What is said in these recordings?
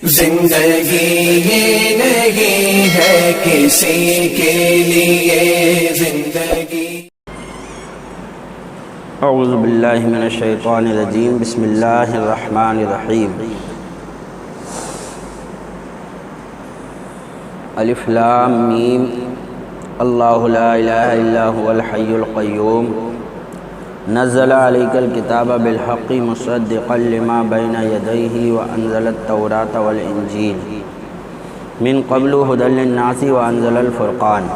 زندگی یہ نہیں ہے کسی کے لیے زندگی۔ اعوذ باللہ من الشیطان الرجیم، بسم اللہ الرحمن الرحیم۔ الف لام میم، اللہ لا الہ الا هو الحی القیوم، نزل علیک الکتاب بالحق مصدقا لما بین یدیہ وانزل التوراۃ والانجیل من قبل ھدی للناس وانزل الفرقان۔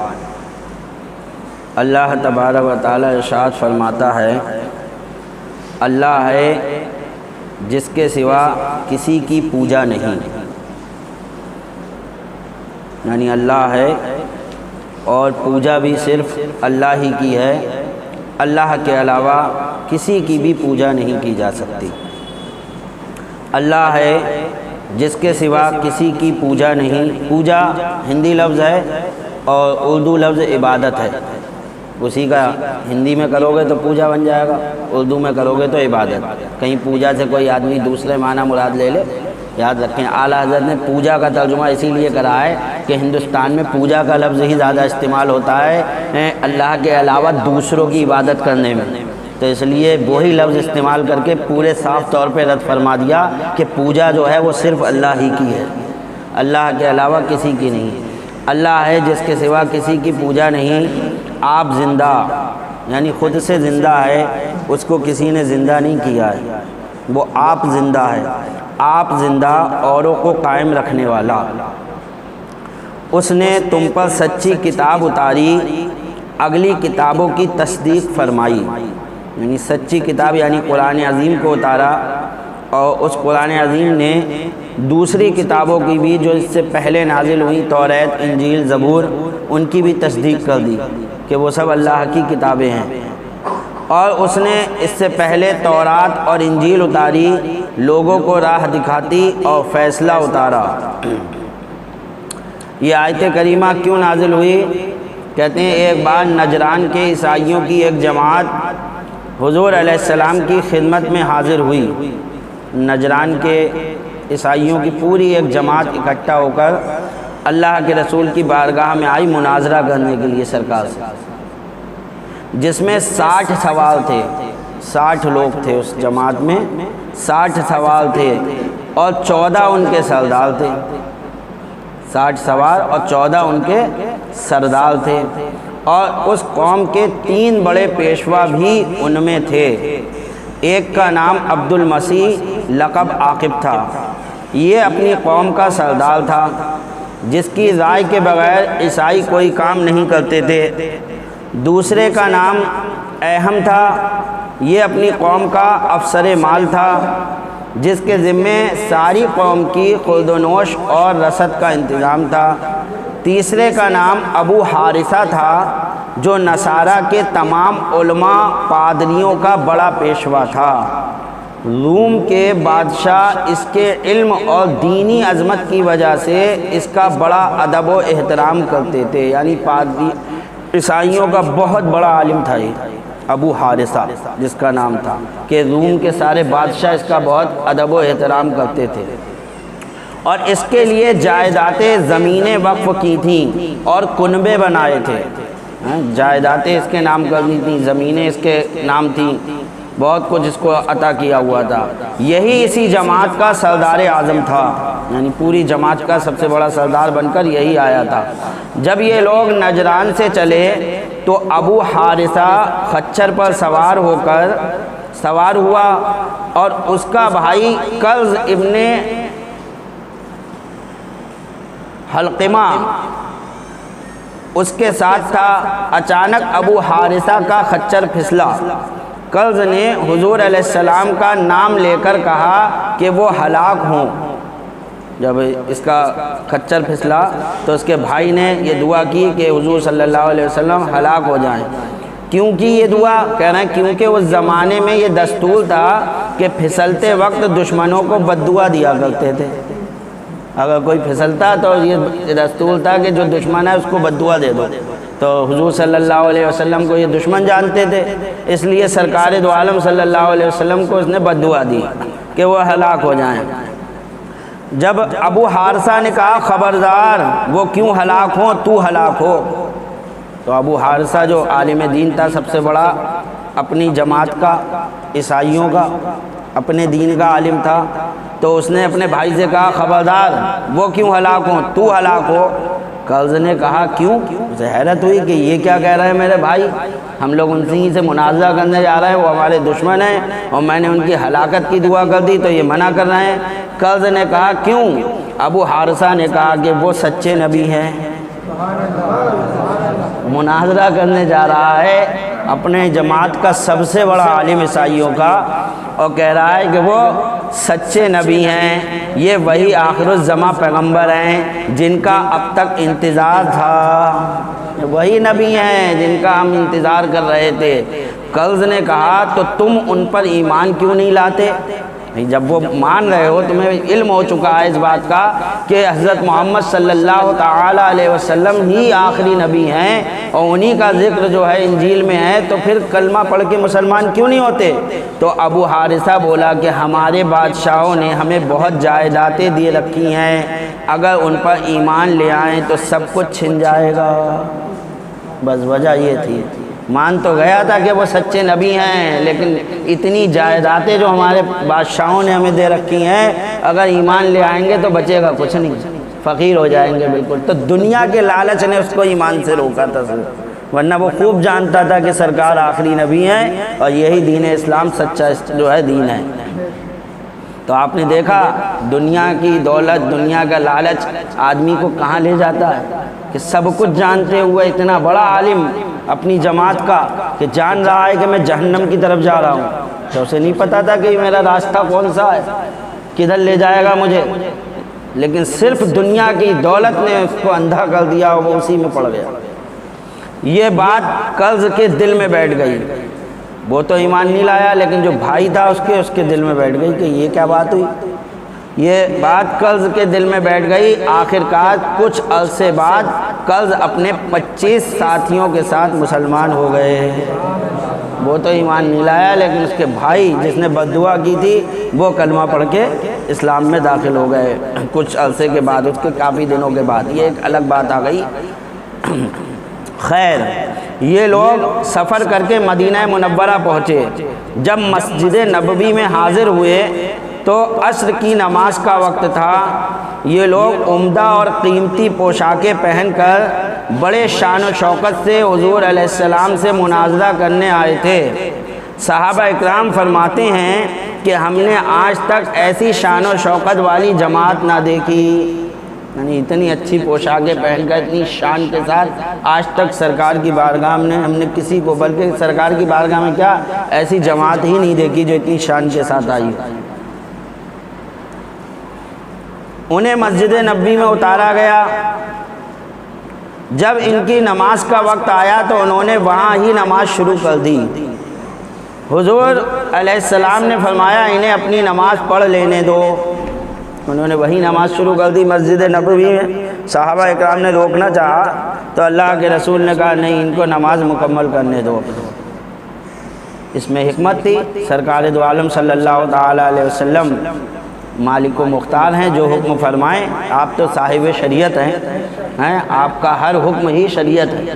اللہ تبارک و تعالی ارشاد فرماتا ہے، اللہ ہے جس کے سوا کسی کی پوجا نہیں، یعنی اللہ ہے اور پوجا بھی صرف اللہ ہی کی ہے، اللہ کے علاوہ کسی کی بھی پوجا نہیں کی جا سکتی۔ اللہ ہے جس کے سوا کسی کی پوجا نہیں۔ پوجا ہندی لفظ ہے اور اردو لفظ عبادت ہے، اسی کا ہندی میں کرو گے تو پوجا بن جائے گا، اردو میں کرو گے تو عبادت۔ کہیں پوجا سے کوئی آدمی دوسرے معنی مراد لے لے، یاد رکھیں اعلیٰ حضرت نے پوجا کا ترجمہ اسی لیے کرا ہے کہ ہندوستان میں پوجا کا لفظ ہی زیادہ استعمال ہوتا ہے اللہ کے علاوہ دوسروں کی عبادت کرنے میں، تو اس لیے وہی لفظ استعمال کر کے پورے صاف طور پہ رد فرما دیا کہ پوجا جو ہے وہ صرف اللہ ہی کی ہے، اللہ کے علاوہ کسی کی نہیں۔ اللہ ہے جس کے سوا کسی کی پوجا نہیں۔ آپ زندہ، یعنی خود سے زندہ ہے، اس کو کسی نے زندہ نہیں کیا ہے، وہ آپ زندہ ہے، آپ زندہ، اوروں کو قائم رکھنے والا۔ اس نے تم پر سچی کتاب اتاری، اگلی کتابوں کی تصدیق فرمائی، یعنی سچی کتاب یعنی قرآن عظیم کو اتارا، اور اس قرآن عظیم نے دوسری کتابوں کی بھی جو اس سے پہلے نازل ہوئی، توریت، انجیل، زبور، ان کی بھی تصدیق کر دی کہ وہ سب اللہ کی کتابیں ہیں۔ اور اس نے اس سے پہلے تورات اور انجیل اتاری، لوگوں کو راہ دکھاتی اور فیصلہ اتارا۔ یہ آیت کریمہ کیوں نازل ہوئی؟ کہتے ہیں ایک بار نجران کے عیسائیوں کی ایک جماعت حضور علیہ السلام کی خدمت میں حاضر ہوئی۔ نجران کے عیسائیوں کی پوری ایک جماعت اکٹھا ہو کر اللہ کے رسول کی بارگاہ میں آئی مناظرہ کرنے کے لیے سرکار سے، جس میں 60 سوال تھے، 60 لوگ تھے اس جماعت میں، 60 سوال تھے اور 14 ان کے سردار تھے، 60 سوال اور 14 ان کے سردار تھے، اور اس قوم کے 3 بڑے پیشوا بھی ان میں تھے۔ ایک کا نام عبد المسیح لقب عاقب تھا، یہ اپنی قوم کا سردار تھا، جس کی رائے کے بغیر عیسائی کوئی کام نہیں کرتے تھے۔ دوسرے کا نام اہم تھا، یہ اپنی قوم کا افسر مال تھا، جس کے ذمے ساری قوم کی خورد و نوش اور رسد کا انتظام تھا۔ تیسرے کا نام ابو حارثہ تھا، جو نصارہ کے تمام علماء پادریوں کا بڑا پیشوا تھا۔ روم کے بادشاہ اس کے علم اور دینی عظمت کی وجہ سے اس کا بڑا ادب و احترام کرتے تھے، یعنی پادری عیسائیوں کا بہت بڑا عالم تھا یہ ابو حارثہ جس کا نام تھا، کہ روم کے سارے بادشاہ اس کا بہت ادب و احترام کرتے تھے، اور اس کے لیے جائیدادیں زمینیں وقف کی تھیں اور کنبے بنائے تھے۔ جائیدادیں اس کے نام کر دی تھیں، زمینیں اس کے نام تھیں، بہت کچھ اس کو عطا کیا ہوا تھا۔ یہی اسی جماعت کا سردار اعظم تھا، یعنی پوری جماعت کا سب سے بڑا سردار بن کر یہی آیا تھا۔ جب یہ لوگ نجران سے چلے تو ابو حارثہ خچر پر سوار ہوا، اور اس کا بھائی قرظ ابن حلقمہ اس کے ساتھ تھا۔ اچانک ابو حارثہ کا خچر پھسلا، قرظ نے حضور علیہ السلام کا نام لے کر کہا کہ وہ ہلاک ہوں۔ جب اس کا خچر پھسلا تو اس کے بھائی نے یہ دعا کی کہ حضور صلی اللہ علیہ وسلم ہلاک ہو جائیں۔ کیوں کی یہ دعا؟ کہہ رہے ہیں کیونکہ اس زمانے میں یہ دستور تھا کہ پھسلتے وقت دشمنوں کو بد دعا دیا کرتے تھے۔ اگر کوئی پھسلتا تو یہ دستور تھا کہ جو دشمن ہے اس کو بد دعا دے دو، تو حضور صلی اللہ علیہ وسلم کو یہ دشمن جانتے تھے، اس لیے سرکار دو عالم صلی اللہ علیہ وسلم کو اس نے بد دعا دی کہ وہ ہلاک ہو جائیں۔ جب ابو حارثہ نے کہا خبردار وہ کیوں ہلاک ہوں تو ہلاک ہو، تو ابو حارثہ جو عالم دین تھا، سب سے بڑا اپنی جماعت کا، عیسائیوں کا، اپنے دین کا عالم تھا، تو اس نے اپنے بھائی سے کہا خبردار وہ کیوں ہلاک ہوں تو ہلاک ہو۔ قرض نے کہا کیوں؟ اسے حیرت ہوئی کہ یہ کیا کہہ رہے ہیں میرے بھائی، ہم لوگ ان سے مناظرہ کرنے جا رہے ہیں، وہ ہمارے دشمن ہیں اور میں نے ان کی ہلاکت کی دعا کر دی تو یہ منع کر رہے ہیں۔ قرض نے کہا کیوں؟ ابو حارثہ نے کہا کہ وہ سچے نبی ہیں۔ مناظرہ کرنے جا رہا ہے اپنے جماعت کا سب سے بڑا عالم عیسائیوں کا، اور کہہ رہا ہے کہ وہ سچے نبی ہیں، یہ وہی آخر الزماں پیغمبر ہیں جن کا اب تک انتظار تھا، وہی نبی ہیں جن کا ہم انتظار کر رہے تھے۔ قرض نے کہا تو تم ان پر ایمان کیوں نہیں لاتے؟ جب وہ مان رہے ہو، تمہیں علم ہو چکا ہے اس بات کا کہ حضرت محمد صلی اللہ تعالی علیہ وسلم ہی آخری نبی ہیں اور انہی کا ذکر جو ہے انجیل میں ہے، تو پھر کلمہ پڑھ کے مسلمان کیوں نہیں ہوتے؟ تو ابو حارثہ بولا کہ ہمارے بادشاہوں نے ہمیں بہت جائیدادیں دیے رکھی ہیں، اگر ان پر ایمان لے آئیں تو سب کچھ چھن جائے گا۔ بس وجہ یہ تھی، مان تو گیا تھا کہ وہ سچے نبی ہیں، لیکن اتنی جائیدادیں جو ہمارے بادشاہوں نے ہمیں دے رکھی ہیں، اگر ایمان لے آئیں گے تو بچے گا کچھ نہیں، فقیر ہو جائیں گے بالکل۔ تو دنیا کے لالچ نے اس کو ایمان سے روکا تھا، ورنہ وہ خوب جانتا تھا کہ سرکار آخری نبی ہیں اور یہی دین اسلام سچا جو ہے دین ہے۔ تو آپ نے دیکھا دنیا کی دولت، دنیا کا لالچ آدمی کو کہاں لے جاتا ہے، کہ سب کچھ جانتے ہوئے اتنا بڑا عالم اپنی جماعت کا کہ جان رہا ہے کہ میں جہنم کی طرف جا رہا ہوں، تو اسے نہیں پتا تھا کہ میرا راستہ کون سا ہے، کدھر لے جائے گا مجھے، لیکن صرف دنیا کی دولت نے اس کو اندھا کر دیا اور وہ اسی میں پڑ گیا۔ یہ بات قرض کے دل میں بیٹھ گئی، وہ تو ایمان نہیں لایا، لیکن جو بھائی تھا اس کے دل میں بیٹھ گئی کہ یہ کیا بات ہوئی۔ یہ بات قرض کے دل میں بیٹھ گئی۔ آخرکار کچھ عرصے بعد قرض اپنے 25 ساتھیوں کے ساتھ مسلمان ہو گئے۔ وہ تو ایمان نہیں لایا، لیکن اس کے بھائی جس نے بددعا کی تھی وہ کلمہ پڑھ کے اسلام میں داخل ہو گئے کچھ عرصے کے بعد، اس کے کافی دنوں کے بعد۔ یہ ایک الگ بات آ گئی۔ خیر، یہ لوگ سفر کر کے مدینہ منورہ پہنچے۔ جب مسجد نبوی میں حاضر ہوئے تو عصر کی نماز کا وقت تھا۔ یہ لوگ عمدہ اور قیمتی پوشاکیں پہن کر بڑے شان و شوکت سے حضور علیہ السلام سے مناظرہ کرنے آئے تھے۔ صحابہ اکرام فرماتے ہیں کہ ہم نے آج تک ایسی شان و شوکت والی جماعت نہ دیکھی، یعنی اتنی اچھی پوشاکیں پہن کر اتنی شان کے ساتھ آج تک سرکار کی بارگاہ میں ہم نے کسی کو، بلکہ سرکار کی بارگاہ میں کیا ایسی جماعت ہی نہیں دیکھی جو اتنی شان کے ساتھ آئی۔ انہیں مسجد نبوی میں اتارا گیا۔ جب ان کی نماز کا وقت آیا تو انہوں نے وہاں ہی نماز شروع کر دی۔ حضور علیہ السلام نے فرمایا انہیں اپنی نماز پڑھ لینے دو۔ انہوں نے وہی نماز شروع کر دی مسجد نبوی میں۔ صحابہ اکرام نے روکنا چاہا تو اللہ کے رسول نے کہا نہیں، ان کو نماز مکمل کرنے دو۔ اس میں حکمت تھی۔ سرکار دو عالم صلی اللہ تعالی علیہ وسلم مالک و مختار ہیں، جو حکم فرمائیں۔ آپ تو صاحب شریعت ہیں، آپ کا ہر حکم ہی شریعت ہے۔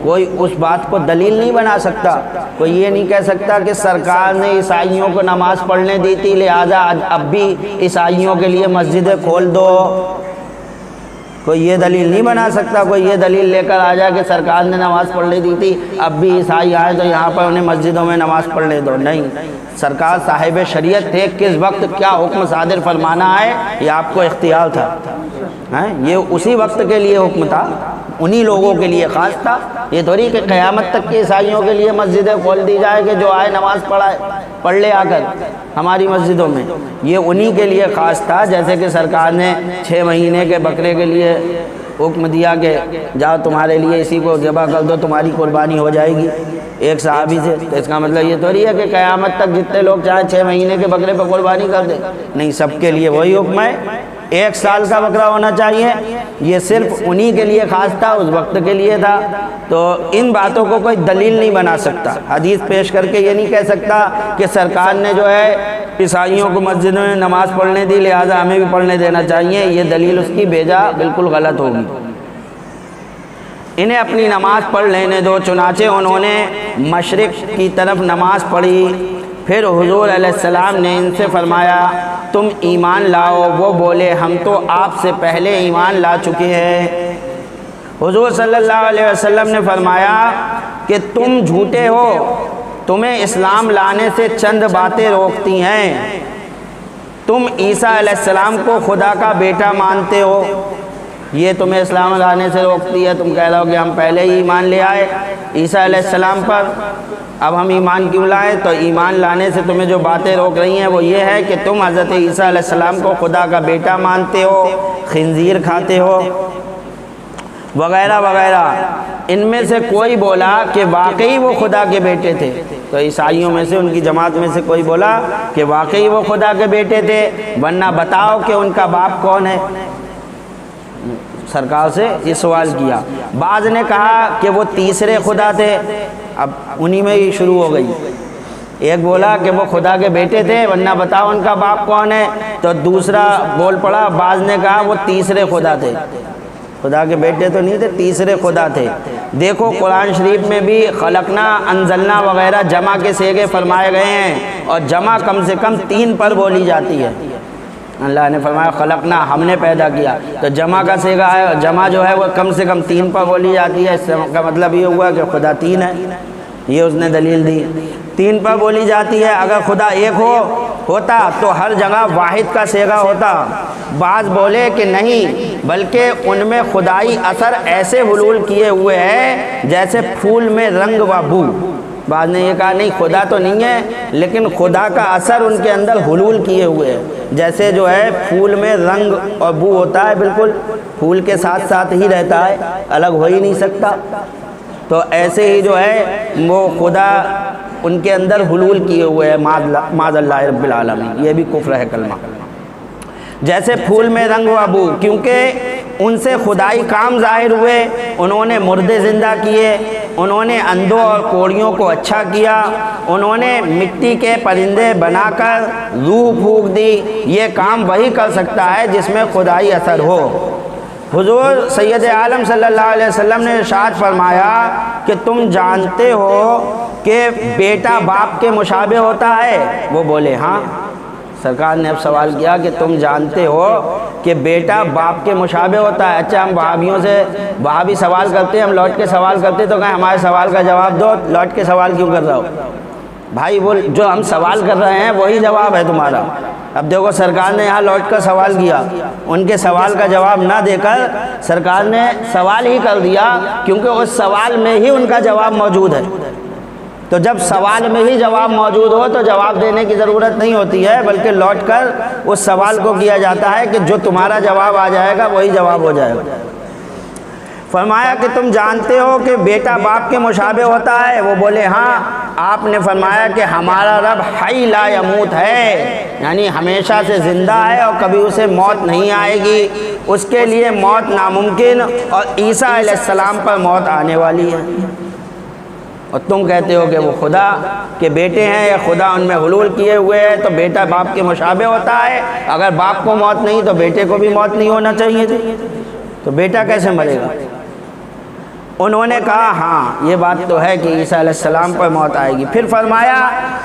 کوئی اس بات کو دلیل نہیں بنا سکتا، کوئی یہ نہیں کہہ سکتا کہ سرکار نے عیسائیوں کو نماز پڑھنے دی تھی لہٰذا اب بھی عیسائیوں کے لیے مسجدیں کھول دو۔ کوئی یہ دلیل نہیں بنا سکتا، کوئی یہ دلیل لے کر آ جائے کہ سرکار نے نماز پڑھنے دی تھی، اب بھی عیسائی آئے تو یہاں پر انہیں مسجدوں میں نماز پڑھنے دو۔ نہیں، سرکار صاحب شریعت تھے، کس وقت کیا حکم صادر فرمانا ہے یہ آپ کو اختیار تھا، یہ اسی وقت کے لیے حکم تھا، انہی لوگوں کے لیے خاص تھا۔ یہ تھوڑی کہ قیامت تک کے عیسائیوں کے لیے مسجدیں کھول دی جائے کہ جو آئے نماز پڑھ لے آ کر ہماری مسجدوں میں، یہ انہی کے لیے خاص تھا۔ جیسے کہ سرکار نے 6 مہینے کے بکرے کے لیے حکم دیا کہ جاؤ تمہارے لیے اسی کو ذبح کر دو، تمہاری قربانی ہو جائے گی ایک صحابی سے، تو اس کا مطلب یہ تھوڑی ہے کہ قیامت تک جتنے لوگ چاہیں 6 مہینے کے بکرے پہ قربانی کر دیں، نہیں، سب کے لیے وہی حکم ہے۔ 1 سال کا بکرا ہونا چاہیے یہ صرف انہی کے لیے خاص تھا، اس وقت کے لیے تھا، تو ان باتوں کو کوئی دلیل نہیں بنا سکتا۔ حدیث پیش کر کے یہ نہیں کہہ سکتا کہ سرکار نے جو ہے عیسائیوں کو مسجدوں میں نماز پڑھنے دی لہٰذا ہمیں بھی پڑھنے دینا چاہیے، یہ دلیل اس کی بھیجا بالکل غلط ہوگی۔ انہیں اپنی نماز پڑھ لینے دو۔ چنانچہ انہوں نے مشرق کی طرف نماز پڑھی، پھر حضور علیہ السلام نے ان سے فرمایا تم ایمان لاؤ۔ وہ بولے ہم تو آپ سے پہلے ایمان لا چکے ہیں۔ حضور صلی اللہ علیہ وسلم نے فرمایا کہ تم جھوٹے ہو، تمہیں اسلام لانے سے چند باتیں روکتی ہیں۔ تم عیسیٰ علیہ السلام کو خدا کا بیٹا مانتے ہو، یہ تمہیں اسلام لانے سے روکتی ہے۔ تم کہہ رہے ہو کہ ہم پہلے ہی ایمان لے آئے عیسیٰ علیہ السلام پر، اب ہم ایمان کیوں لائیں؟ تو ایمان لانے سے تمہیں جو باتیں روک رہی ہیں وہ یہ ہے کہ تم حضرت عیسیٰ علیہ السلام کو خدا کا بیٹا مانتے ہو، خنزیر کھاتے ہو، وغیرہ وغیرہ۔ ان میں سے کوئی بولا کہ واقعی وہ خدا کے بیٹے تھے، تو عیسائیوں میں سے ان کی جماعت میں سے کوئی بولا کہ واقعی وہ خدا کے بیٹے تھے، ورنہ بتاؤ کہ ان کا باپ کون ہے۔ سرکار سے یہ سوال کیا۔ بعض نے کہا کہ وہ تیسرے خدا تھے، اب انہی میں ہی شروع ہو گئی۔ ایک بولا کہ وہ خدا کے بیٹے تھے ورنہ بتاؤ ان کا باپ کون ہے، تو دوسرا بول پڑا، بعض نے کہا وہ تیسرے خدا تھے، خدا کے بیٹے تو نہیں تھے، تیسرے خدا تھے۔ دیکھو قرآن شریف میں بھی خلقنا، انزلنا وغیرہ جمع کے صیغے فرمائے گئے ہیں، اور جمع کم سے کم 3 پر بولی جاتی ہے۔ اللہ نے فرمایا خلقنا، ہم نے پیدا کیا، تو جمع کا صیغہ ہے، جمع جو ہے وہ کم سے کم 3 پر بولی جاتی ہے۔ اس کا مطلب یہ ہوا کہ خدا 3 ہے، یہ اس نے دلیل دی۔ 3 پر بولی جاتی ہے، اگر خدا ایک ہوتا تو ہر جگہ واحد کا صیغہ ہوتا۔ بعض بولے کہ نہیں، بلکہ ان میں خدائی اثر ایسے حلول کیے ہوئے ہے جیسے پھول میں رنگ و بو۔ بعض نے یہ کہا نہیں، خدا تو نہیں ہے لیکن خدا کا اثر ان کے اندر حلول کیے ہوئے ہے، جیسے جو ہے پھول میں رنگ اور بو ہوتا ہے، بالکل پھول کے ساتھ ساتھ ہی رہتا ہے، الگ ہو ہی نہیں سکتا، تو ایسے ہی جو ہے وہ خدا ان کے اندر حلول کیے ہوئے ہے، معاذ اللہ رب العالمین۔ یہ بھی کفر ہے کلمہ، جیسے پھول میں رنگ و بو، کیونکہ ان سے خدائی کام ظاہر ہوئے، انہوں نے مردے زندہ کیے، انہوں نے اندھوں اور کوڑیوں کو اچھا کیا، انہوں نے مٹی کے پرندے بنا کر روح پھونک دی۔ یہ کام وہی کر سکتا ہے جس میں خدائی اثر ہو۔ حضور سید عالم صلی اللہ علیہ وسلم نے ارشاد فرمایا کہ تم جانتے ہو کہ بیٹا باپ کے مشابہ ہوتا ہے؟ وہ بولے ہاں۔ سرکار نے اب سوال کیا کہ تم جانتے ہو کہ بیٹا باپ کے مشابہ ہوتا ہے؟ اچھا، ہم وہابیوں سے وہابی سوال کرتے ہیں، ہم لوٹ کے سوال کرتے تو کہیں ہمارے سوال کا جواب دو، لوٹ کے سوال کیوں کر رہا ہو؟ بھائی وہ جو ہم سوال کر رہے ہیں وہی جواب ہے تمہارا۔ اب دیکھو سرکار نے یہاں لوٹ کر سوال کیا، ان کے سوال کا جواب نہ دے کر سرکار نے سوال ہی کر دیا، کیونکہ اس سوال میں ہی ان کا جواب موجود ہے۔ تو جب سوال میں ہی جواب موجود ہو تو جواب دینے کی ضرورت نہیں ہوتی ہے، بلکہ لوٹ کر اس سوال کو کیا جاتا ہے کہ جو تمہارا جواب آ جائے گا وہی جواب ہو جائے گا۔ فرمایا کہ تم جانتے ہو کہ بیٹا باپ کے مشابہ ہوتا ہے؟ وہ بولے ہاں۔ آپ نے فرمایا کہ ہمارا رب حی لا یموت ہے، یعنی ہمیشہ سے زندہ ہے اور کبھی اسے موت نہیں آئے گی، اس کے لیے موت ناممکن، اور عیسیٰ علیہ السلام پر موت آنے والی ہے، اور تم کہتے ہو کہ وہ خدا کے بیٹے ہیں یا خدا ان میں حلول کیے ہوئے ہیں، تو بیٹا باپ کے مشابہ ہوتا ہے، اگر باپ کو موت نہیں تو بیٹے کو بھی موت نہیں ہونا چاہیے تھی، تو بیٹا کیسے مرے گا؟ انہوں نے کہا ہاں یہ بات تو ہے کہ عیسیٰ علیہ السلام پر موت آئے گی۔ پھر فرمایا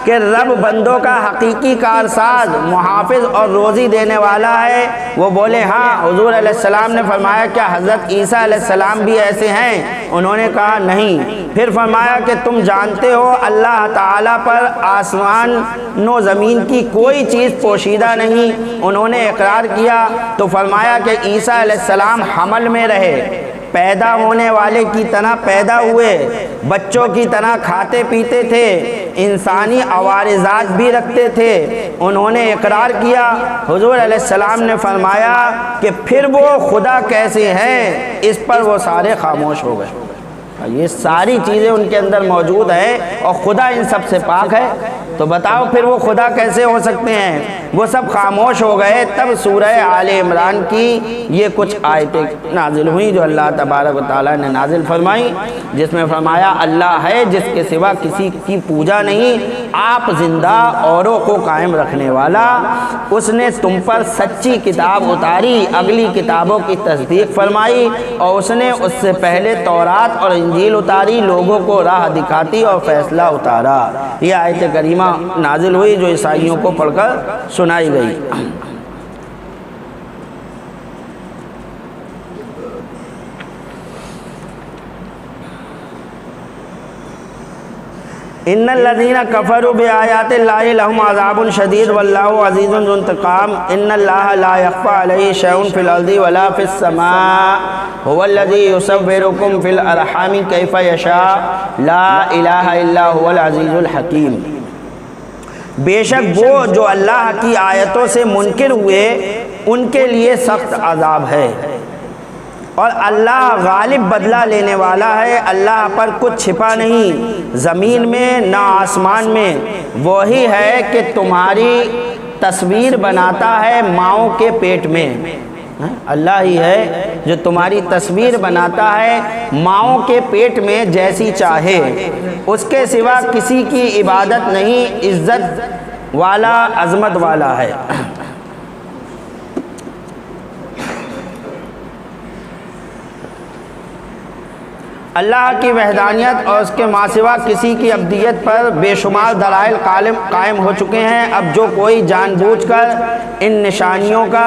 کہ رب بندوں کا حقیقی کارساز، محافظ اور روزی دینے والا ہے؟ وہ بولے ہاں۔ حضور علیہ السلام نے فرمایا کیا حضرت عیسیٰ علیہ السلام بھی ایسے ہیں؟ انہوں نے کہا نہیں۔ پھر فرمایا کہ تم جانتے ہو اللہ تعالیٰ پر آسمان و زمین کی کوئی چیز پوشیدہ نہیں؟ انہوں نے اقرار کیا۔ تو فرمایا کہ عیسیٰ علیہ السلام حمل میں رہے، پیدا ہونے والے کی طرح پیدا ہوئے، بچوں کی طرح کھاتے پیتے تھے، انسانی عوارضات بھی رکھتے تھے۔ انہوں نے اقرار کیا۔ حضور علیہ السلام نے فرمایا کہ پھر وہ خدا کیسے ہیں؟ اس پر وہ سارے خاموش ہو گئے۔ یہ ساری چیزیں ان کے اندر موجود ہیں اور خدا ان سب سے پاک ہے۔ تو بتاؤ پھر وہ خدا کیسے ہو سکتے ہیں؟ وہ سب خاموش ہو گئے۔ تب سورہ آل عمران کی یہ کچھ آیتیں نازل ہوئیں جو اللہ تبارک و تعالیٰ نے نازل فرمائی، جس میں فرمایا اللہ ہے جس کے سوا کسی کی پوجا نہیں، آپ زندہ اوروں کو قائم رکھنے والا، اس نے تم پر سچی کتاب اتاری، اگلی کتابوں کی تصدیق فرمائی، اور اس نے اس سے پہلے تورات اور انجیل اتاری، لوگوں کو راہ دکھاتی اور فیصلہ اتارا۔ یہ آیت کریمہ نازل ہوئی جو عیسائیوں کو پڑھ کر سنائی گئی۔ ان الذین کفروا بآیات اللہ لہم عذاب شدید واللہ عزیز ذو انتقام ان اللہ لا یخفی علیہ شیء فی الارض ولا فی السماء هو الذی یصورکم فی الارحام کیف یشاء لا الہ الا هو العزیز الحکیم۔ بے شک وہ جو اللہ کی آیتوں سے منکر ہوئے ان کے لیے سخت عذاب ہے، اور اللہ غالب بدلہ لینے والا ہے، اللہ پر کچھ چھپا نہیں، زمین میں نہ آسمان میں، وہی ہے کہ تمہاری تصویر بناتا ہے ماؤں کے پیٹ میں، اللہ ہی ہے جو تمہاری تصویر بناتا ہے ماؤں کے پیٹ میں جیسی چاہے، اس کے سوا کسی کی عبادت نہیں، عزت والا عظمت والا ہے۔ اللہ کی وحدانیت اور اس کے ماں سوا کسی کی عبدیت پر بے شمار دلائل قائم ہو چکے ہیں۔ اب جو کوئی جان بوجھ کر ان نشانیوں کا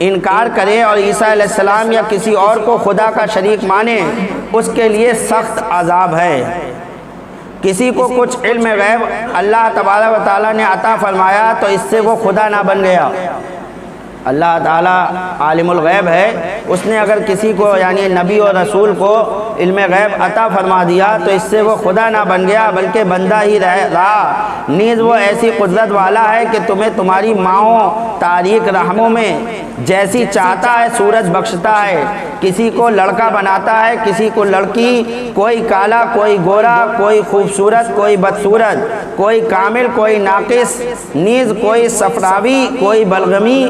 انکار کرے اور عیسیٰ علیہ السلام یا کسی اور کو خدا کا شریک مانے، اس کے لیے سخت عذاب ہے۔ کسی کو کچھ علم غیب اللہ تبارک و تعالیٰ نے عطا فرمایا تو اس سے وہ خدا نہ بن گیا۔ اللہ تعالیٰ عالم الغیب ہے، اس نے اگر کسی کو یعنی نبی اور رسول کو علم غیب عطا فرما دیا تو اس سے وہ خدا نہ بن گیا بلکہ بندہ ہی رہا۔ نیز وہ ایسی قدرت والا ہے کہ تمہیں تمہاری ماؤں تاریک رحموں میں جیسی چاہتا ہے سورج بخشتا ہے، کسی کو لڑکا بناتا ہے کسی کو لڑکی، کوئی کالا کوئی گورا، کوئی خوبصورت کوئی بدصورت، کوئی کامل کوئی ناقص، نیز کوئی صفراوی کوئی بلغمی،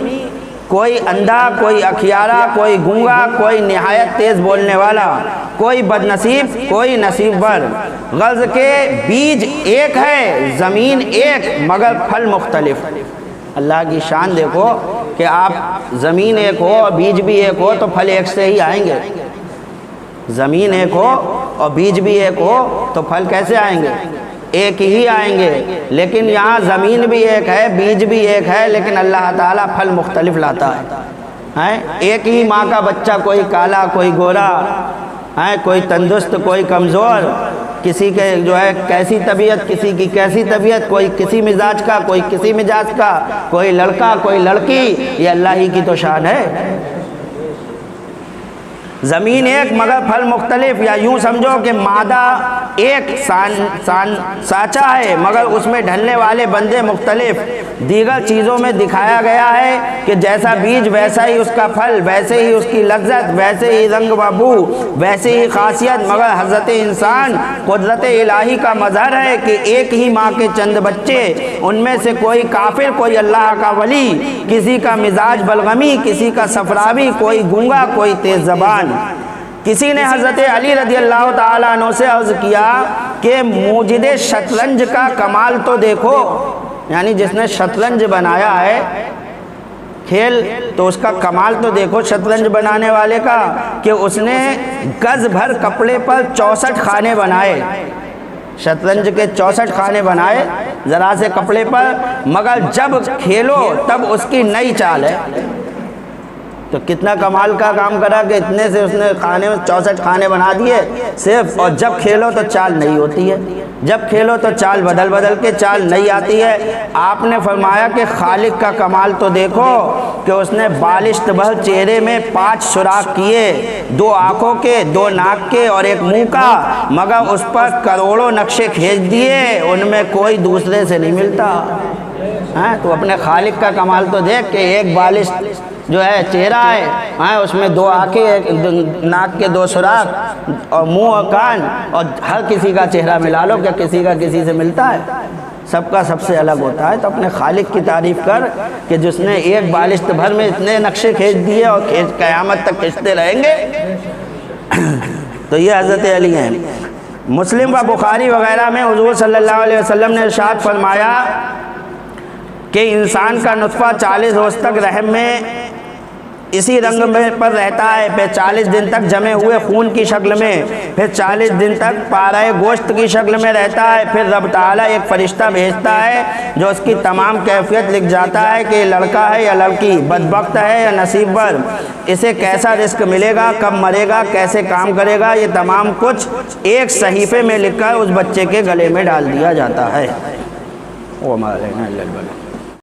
کوئی اندھا کوئی اکھیارا، کوئی گونگا، کوئی نہایت تیز بولنے والا، کوئی بد نصیب کوئی نصیب بر۔ غرض کے بیج ایک ہے زمین ایک مگر پھل مختلف۔ اللہ کی شان دیکھو کہ آپ زمین ایک ہو اور بیج بھی ایک ہو تو پھل ایک سے ہی آئیں گے، زمین ایک ہو اور بیج بھی ایک ہو تو پھل کیسے آئیں گے؟ ایک ہی آئیں گے۔ لیکن یہاں زمین بھی ایک ہے بیج بھی ایک ہے لیکن اللہ تعالیٰ پھل مختلف لاتا ہے۔ ایک ہی ماں کا بچہ کوئی کالا کوئی گورا، کوئی تندرست کوئی کمزور، کسی کے جو ہے کیسی طبیعت کسی کی کیسی طبیعت، کوئی کسی مزاج کا کوئی کسی مزاج کا، کوئی لڑکا کوئی لڑکی، یہ اللہ ہی کی تو شان ہے۔ زمین ایک مگر پھل مختلف، یا یوں سمجھو کہ مادہ ایک سانچہ ہے مگر اس میں ڈھلنے والے بندے مختلف۔ دیگر چیزوں میں دکھایا گیا ہے کہ جیسا بیج ویسا ہی اس کا پھل، ویسے ہی اس کی لذت، ویسے ہی رنگ و بو، ویسے ہی خاصیت، مگر حضرت انسان قدرت الہی کا مظہر ہے کہ ایک ہی ماں کے چند بچے، ان میں سے کوئی کافر کوئی اللہ کا ولی، کسی کا مزاج بلغمی کسی کا صفراوی، کوئی گونگا کوئی تیز زبان۔ کسی نے حضرت علی رضی اللہ تعالیٰ عنہ سے عرض کیا کہ موجد شطرنج کا کمال تو دیکھو، یعنی جس نے شطرنج بنایا ہے کھیل تو اس کا کمال تو دیکھو شطرنج بنانے والے کا، کہ اس نے گز بھر کپڑے پر 64 خانے بنائے، شطرنج کے 64 خانے بنائے ذرا سے کپڑے پر، مگر جب کھیلو تب اس کی نئی چال ہے۔ تو کتنا کمال کا کام کرا کہ اتنے سے اس نے خانے میں 64 خانے بنا دیے صرف، اور جب کھیلو تو چال نئی ہوتی ہے، جب کھیلو تو چال بدل کے چال نئی آتی ہے۔ آپ نے فرمایا کہ خالق کا کمال تو دیکھو کہ اس نے بالشت بھر چہرے میں 5 سوراخ کیے، 2 آنکھوں کے 2 ناک کے اور 1 منہ کا، مگر اس پر کروڑوں نقشے کھینچ دیے، ان میں کوئی دوسرے سے نہیں ملتا۔ تو اپنے خالق کا کمال تو دیکھ کہ ایک بالشت جو ہے چہرہ ہے، اس میں 2 آنکھیں، ناک کے 2 سوراخ اور منہ اور کان، اور ہر کسی کا چہرہ ملا لو، کیا کسی کا کسی سے ملتا ہے؟ سب کا سب سے الگ ہوتا ہے۔ تو اپنے خالق کی تعریف کر کہ جس نے ایک بالشت بھر میں اتنے نقشے کھینچ دیے اور قیامت تک کھینچتے رہیں گے۔ تو یہ حضرت علی ہیں۔ مسلم و بخاری وغیرہ میں حضور صلی اللہ علیہ وسلم نے ارشاد فرمایا کہ انسان کا نطفہ 40 روز تک رحم میں اسی رنگ میں پر رہتا ہے، پھر 40 دن تک جمے ہوئے خون کی شکل میں، پھر 40 دن تک پارے گوشت کی شکل میں رہتا ہے، پھر رب تعالیٰ ایک فرشتہ بھیجتا ہے جو اس کی تمام کیفیت لکھ جاتا ہے کہ یہ لڑکا ہے یا لڑکی، بدبخت ہے یا نصیبور، اسے کیسا رزق ملے گا، کب مرے گا، کیسے کام کرے گا، یہ تمام کچھ ایک صحیفے میں لکھ کر اس بچے کے گلے میں ڈال دیا جاتا ہے۔ وہ ہمارے